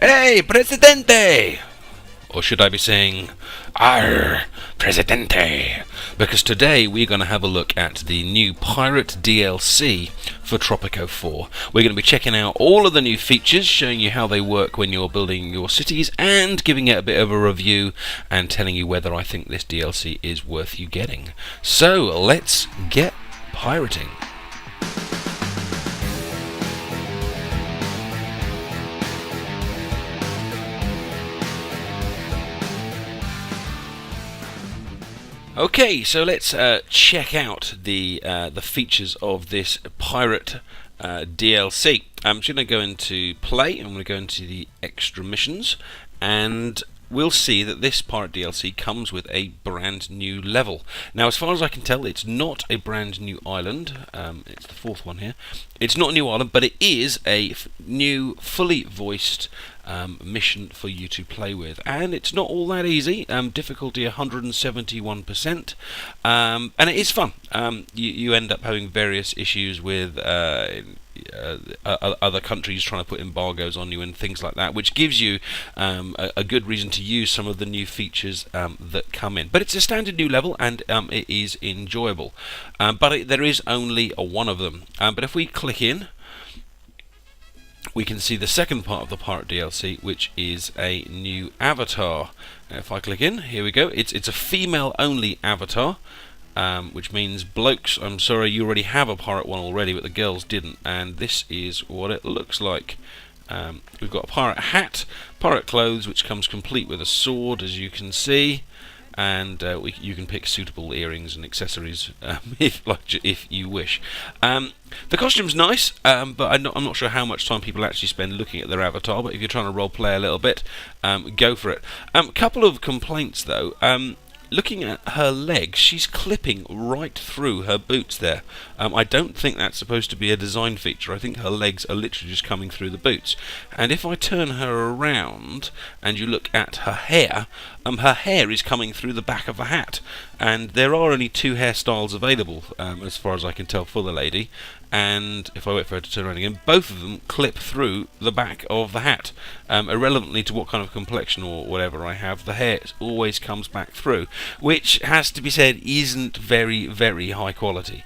Hey, Presidente! Or should I be saying, Arr, Presidente? Because today we're going to have a look at the new Pirate DLC for Tropico 4. We're going to be checking out all of the new features, showing you how they work when you're building your cities, and giving it a bit of a review and telling you whether I think this DLC is worth you getting. So, let's get pirating. Okay, so let's check out the features of this Pirate DLC. I'm just going to go into Play, and I'm going to go into the Extra Missions, and we'll see that this Pirate DLC comes with a brand new level. Now, as far as I can tell, it's not a brand new island. It's the fourth one here. It's not a new island, but it is a new, fully voiced mission for you to play with, and it's not all that easy. Difficulty 171%, and it is fun. You end up having various issues with other countries trying to put embargoes on you and things like that, which gives you a good reason to use some of the new features that come in. But it's a standard new level, and it is enjoyable. But there is only one of them. But if we click in, we can see the second part of the Pirate DLC, which is a new avatar. If I click in, here we go. It's a female-only avatar, which means blokes, I'm sorry, you already have a pirate one already, but the girls didn't. And this is what it looks like. We've got a pirate hat, pirate clothes, which comes complete with a sword, as you can see. And you can pick suitable earrings and accessories if you wish. The costume's nice, but I'm not sure how much time people actually spend looking at their avatar. But if you're trying to role play a little bit, go for it. Couple of complaints though. Looking at her legs, she's clipping right through her boots there. I don't think that's supposed to be a design feature. I think her legs are literally just coming through the boots. And if I turn her around and you look at her hair is coming through the back of the hat. And there are only two hairstyles available, as far as I can tell, for the lady. And if I wait for her to turn around again, both of them clip through the back of the hat. Irrelevantly to what kind of complexion or whatever I have, the hair always comes back through, which has to be said isn't very, very high quality.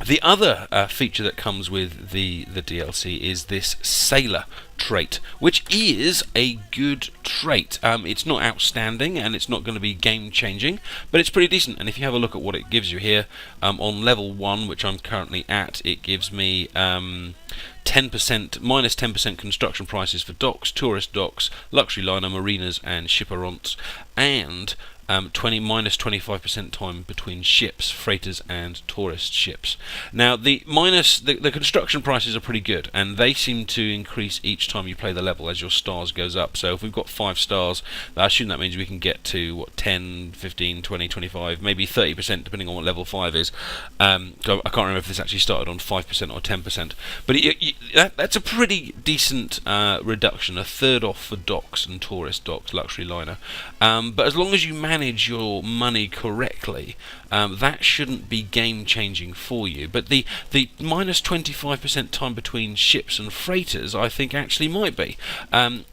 The other feature that comes with the DLC is this sailor trait, which is a good trait. It's not outstanding, and it's not going to be game-changing, but it's pretty decent. And if you have a look at what it gives you here, on level 1, which I'm currently at, it gives me 10%, minus 10% construction prices for docks, tourist docks, luxury liner, marinas, and shipperons, and minus 25% time between ships, freighters and tourist ships. Now the construction prices are pretty good, and they seem to increase each time you play the level as your stars goes up. So if we've got 5 stars, I assume that means we can get to what, 10, 15, 20, 25, maybe 30% depending on what level 5 is. So I can't remember if this actually started on 5% or 10%, but that's a pretty decent reduction, a third off for docks and tourist docks, luxury liner. But as long as you manage your money correctly, that shouldn't be game-changing for you. But the minus 25% time between ships and freighters, I think, actually might be,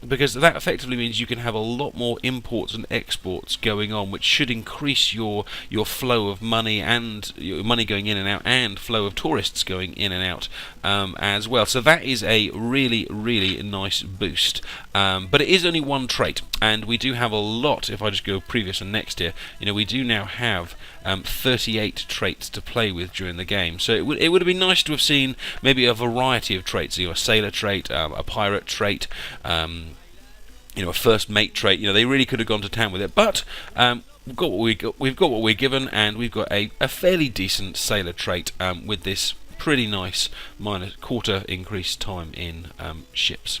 because that effectively means you can have a lot more imports and exports going on, which should increase your flow of money, and your money going in and out, and flow of tourists going in and out as well. So that is a really, really nice boost. But it is only one trait, and we do have a lot. If I just go previous and next here, we do now have 38 traits to play with during the game. So it would have been nice to have seen maybe a variety of traits, a sailor trait, a pirate trait, a first mate trait. They really could have gone to town with it, but we've got what we're given, and we've got a fairly decent sailor trait with this pretty nice minus quarter increased time in ships.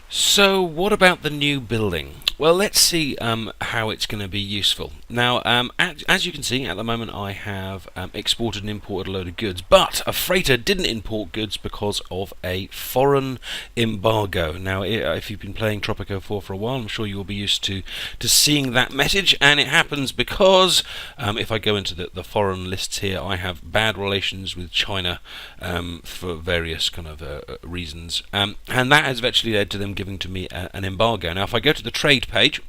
So what about the new building? Well, let's see how it's going to be useful. Now, as you can see, at the moment I have exported and imported a load of goods, but a freighter didn't import goods because of a foreign embargo. Now, if you've been playing Tropico 4 for a while, I'm sure you will be used to seeing that message, and it happens because if I go into the foreign lists here, I have bad relations with China for various kind of reasons, and that has eventually led to them giving to me an embargo. Now, if I go to the trade page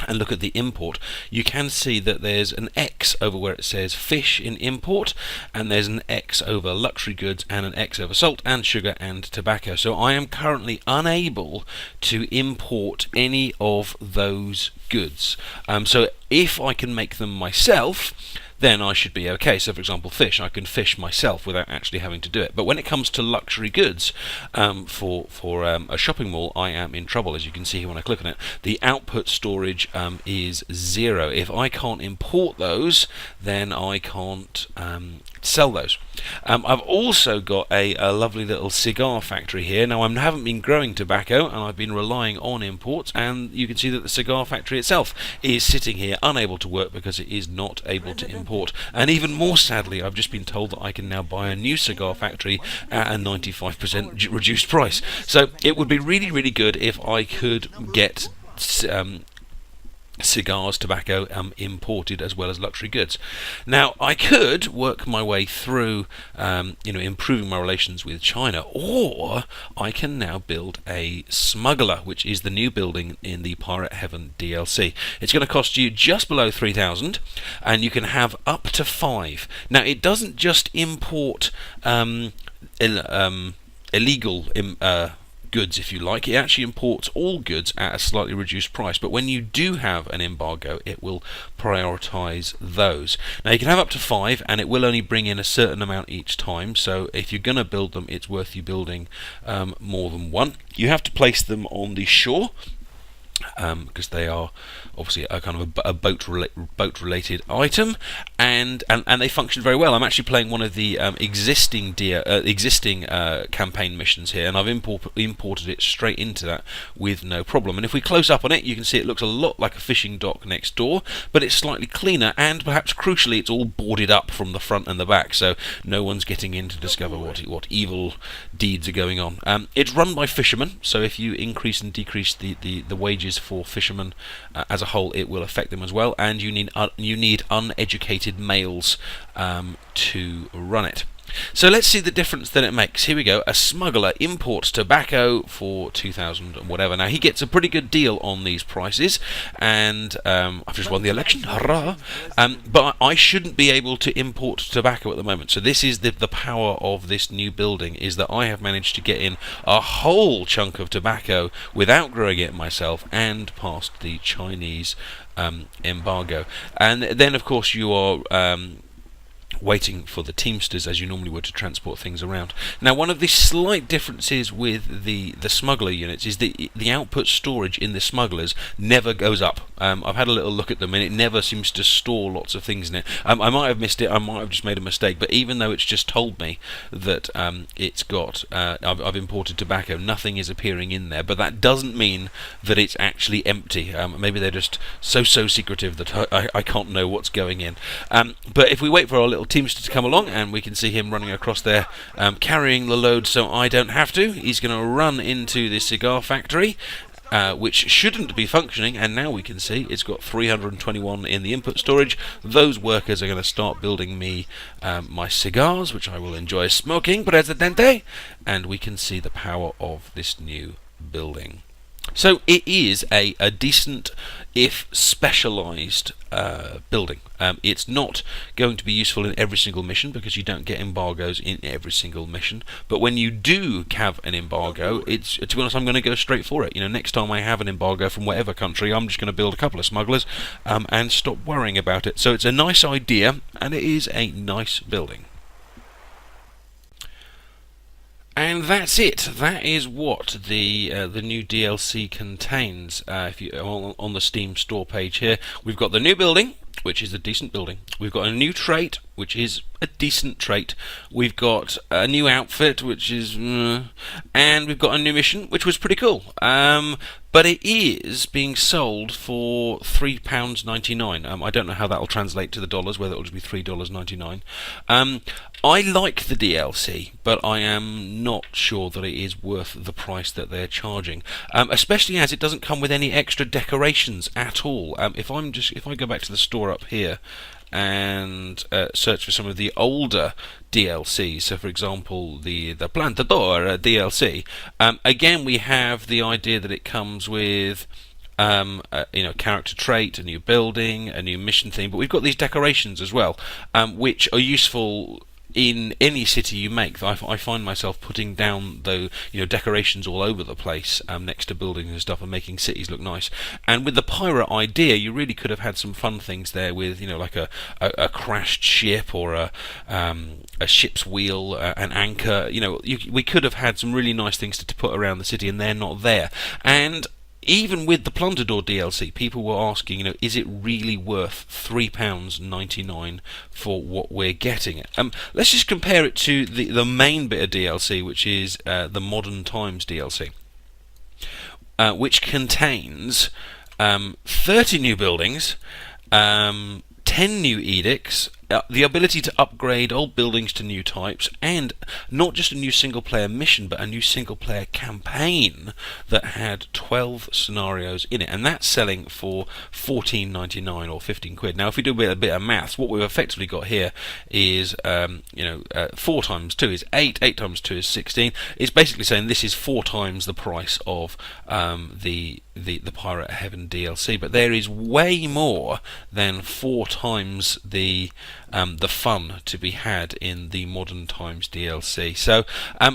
and look at the import, you can see that there's an X over where it says fish in import, and there's an X over luxury goods, and an X over salt and sugar and tobacco. So I am currently unable to import any of those goods. So if I can make them myself, then I should be okay. So, for example, fish, I can fish myself without actually having to do it. But when it comes to luxury goods for a shopping mall, I am in trouble. As you can see here when I click on it, the output storage is 0. If I can't import those, then I can't sell those. I've also got a lovely little cigar factory here. Now, I haven't been growing tobacco, and I've been relying on imports, and you can see that the cigar factory itself is sitting here unable to work because it is not able to import. And even more sadly, I've just been told that I can now buy a new cigar factory at a 95% reduced price. So it would be really, really good if I could get cigars, tobacco imported as well as luxury goods. Now, I could work my way through improving my relations with China, or I can now build a smuggler, which is the new building in the Pirate Heaven DLC. It's going to cost you just below 3,000, and you can have up to 5. Now, it doesn't just import illegal goods, if you like. It actually imports all goods at a slightly reduced price, but when you do have an embargo, it will prioritize those. Now, you can have up to 5, and it will only bring in a certain amount each time, so if you're going to build them, it's worth you building more than one. You have to place them on the shore, because they are obviously a kind of a boat-related item, and they function very well. I'm actually playing one of the existing campaign missions here, and I've imported it straight into that with no problem. And if we close up on it, you can see it looks a lot like a fishing dock next door, but it's slightly cleaner, and perhaps crucially, it's all boarded up from the front and the back, so no one's getting in to discover what evil deeds are going on. It's run by fishermen, so if you increase and decrease the wages for fishermen as a whole, it will affect them as well, and you need uneducated males to run it. So let's see the difference that it makes. Here we go. A smuggler imports tobacco for 2,000 and whatever. Now, he gets a pretty good deal on these prices, and I've just won the election. Hurrah! But I shouldn't be able to import tobacco at the moment. So this is the power of this new building, is that I have managed to get in a whole chunk of tobacco without growing it myself, and past the Chinese embargo. And then, of course, you are waiting for the Teamsters, as you normally would, to transport things around. Now, one of the slight differences with the smuggler units is the output storage in the smugglers never goes up. I've had a little look at them, and it never seems to store lots of things in it. I might have missed it, I might have just made a mistake, but even though it's just told me that it's got I've imported tobacco, nothing is appearing in there, but that doesn't mean that it's actually empty. Maybe they're just so secretive that I can't know what's going in. But if we wait for our little Teamster to come along, and we can see him running across there, carrying the load so I don't have to. He's going to run into the cigar factory, which shouldn't be functioning, and now we can see it's got 321 in the input storage. Those workers are going to start building me my cigars, which I will enjoy smoking, presidente, and we can see the power of this new building. So it is a decent, if specialised, building. It's not going to be useful in every single mission, because you don't get embargoes in every single mission. But when you do have an embargo, to be honest, I'm going to go straight for it. Next time I have an embargo from whatever country, I'm just going to build a couple of smugglers and stop worrying about it. So it's a nice idea, and it is a nice building. And that's it. That is what the new DLC contains. If you on the Steam store page here, we've got the new building, which is a decent building. We've got a new trait, which is a decent trait. We've got a new outfit, which is, and we've got a new mission, which was pretty cool. but it is being sold for £3.99. I don't know how that will translate to the dollars, whether it will just be $3.99. I like the DLC, but I am not sure that it is worth the price that they're charging, especially as it doesn't come with any extra decorations at all. If I go back to the store up here and search for some of the older DLCs, so for example the Plantador DLC, again we have the idea that it comes with character trait, a new building, a new mission theme, but we've got these decorations as well, which are useful in any city you make. I find myself putting down the decorations all over the place next to buildings and stuff, and making cities look nice. And with the pirate idea, you really could have had some fun things there with like a crashed ship, or a ship's wheel, an anchor. We could have had some really nice things to put around the city, and they're not there. And even with the Plunderdor DLC, people were asking, is it really worth £3.99 for what we're getting? Let's just compare it to the main bit of DLC, which is the Modern Times DLC, which contains 30 new buildings, 10 new edicts, the ability to upgrade old buildings to new types, and not just a new single-player mission, but a new single-player campaign that had 12 scenarios in it, and that's selling for £14.99 or 15 quid. Now, if we do a bit of maths, what we've effectively got here is 4 times 2 is 8, 8 times 2 is 16. It's basically saying this is 4 times the price of the Pirate Heaven DLC, but there is way more than 4 times the fun to be had in the Modern Times DLC. So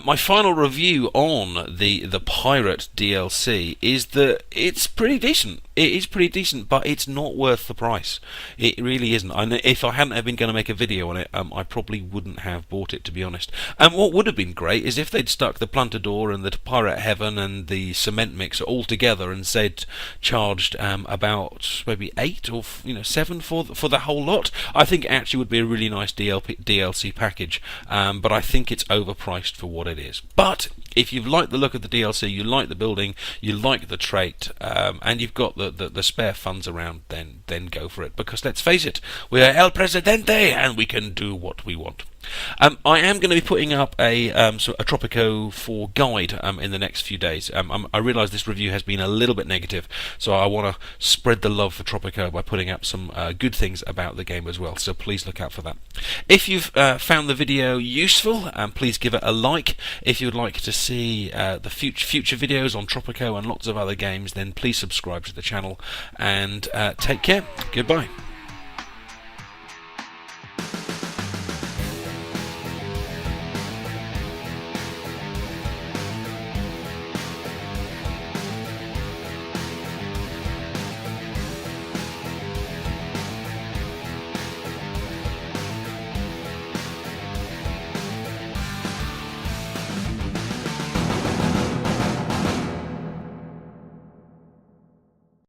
my final review on the Pirate DLC is that it's pretty decent. It is pretty decent, but it's not worth the price. It really isn't. And if I hadn't have been going to make a video on it, I probably wouldn't have bought it, to be honest. What would have been great is if they'd stuck the Plantador and the Pirate Heaven and the Cement Mixer all together and said charged about maybe 8 or 7 for the whole lot. I think it actually would be a really nice DLC package, but I think it's overpriced for what it is. But if you've liked the look of the DLC, you like the building, you like the trait, and you've got the spare funds around, then go for it. Because let's face it, we are El Presidente, and we can do what we want. I am going to be putting up a Tropico 4 guide in the next few days. I realise this review has been a little bit negative, so I want to spread the love for Tropico by putting up some good things about the game as well, so please look out for that. If you've found the video useful, please give it a like. If you'd like to see the future videos on Tropico and lots of other games, then please subscribe to the channel, and take care. Goodbye.